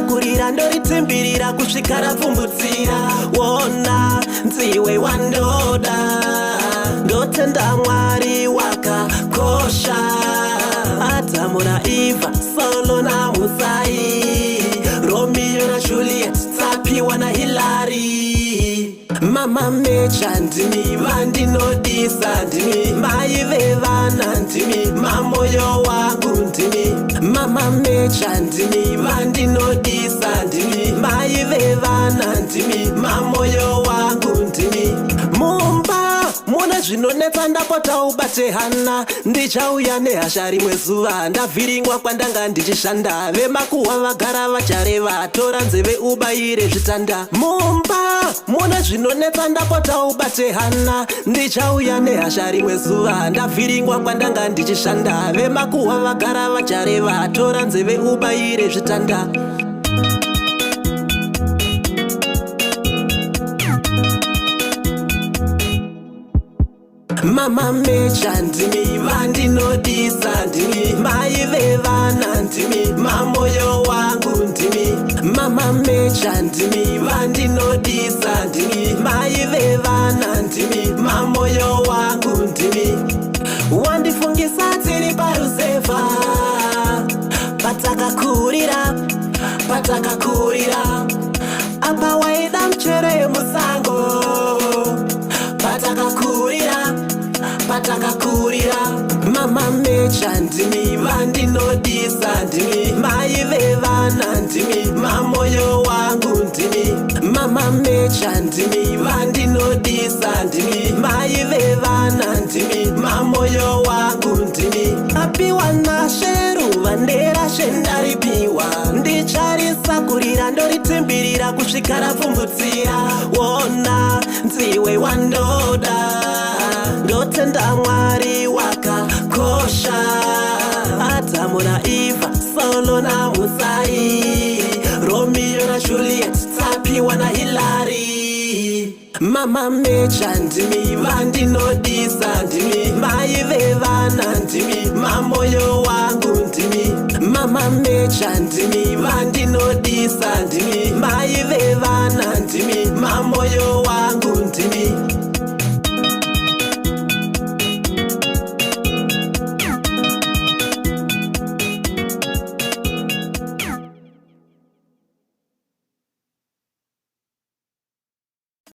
Kurira ndoritimbirira kusvika rapfumbutsira wona nziwe wandoda ndotenda Mwari wakakosha Adamu Eva Solo na Musai Romeo na Juliet Tsapiwa na Hilary Mama mecha ndimi vandinodisa ndimi mai vevana ndimi mamoyo wangu ndimi Mama mecha ndimi vandinodisa ndimi mai vevana ndimi mamoyo wangu ndimi Mumba muna zvinonetsa ndapota ubate hana ndichauya nehasha rimwe zuva ndavhiringwa kwandanga ndichishanda vemakuhwa vagara vachareva tora nzeve ubayire zvitanda Mumba muna zvinonetsa ndapota ubate hana ndichauya nehasha rimwe zuva ndavhiringwa kwandanga ndichishanda vemakuhwa vagara vachareva tora nzeve ubayire zvitanda Mama mecha ndimi vandinodisa ndimi mai vevana ndimi mamoyo wangu ndimi Mama mecha ndimi vandinodisa ndimi mai vevana ndimi mamoyo wangu ndimi Wandifungisa tiri paruseva patakakurira apa waida mchere musango patakakurira Mama mecha ndimi vandinodisa ndimi mai vevana ndimi mamoyo wangu ndimi Mama mecha ndimi vandinodisa ndimi mai vevana ndimi mamoyo wangu ndimi apiwa nasheru vandera shendaripiwa ndicharisa kurira ndoritimbirira kusvika rapfumbutsira wona nziwe wandoda ndotenda Mwari wakakosha Adamu Eva Solo na Musai Romeo na Juliet Tsapiwa na Hilary Mama mecha ndimi vandinodisa ndimi mai vevana ndimi mamoyo wangu ndimi Mama mecha ndimi vandinodisa ndimi mai vevana ndimi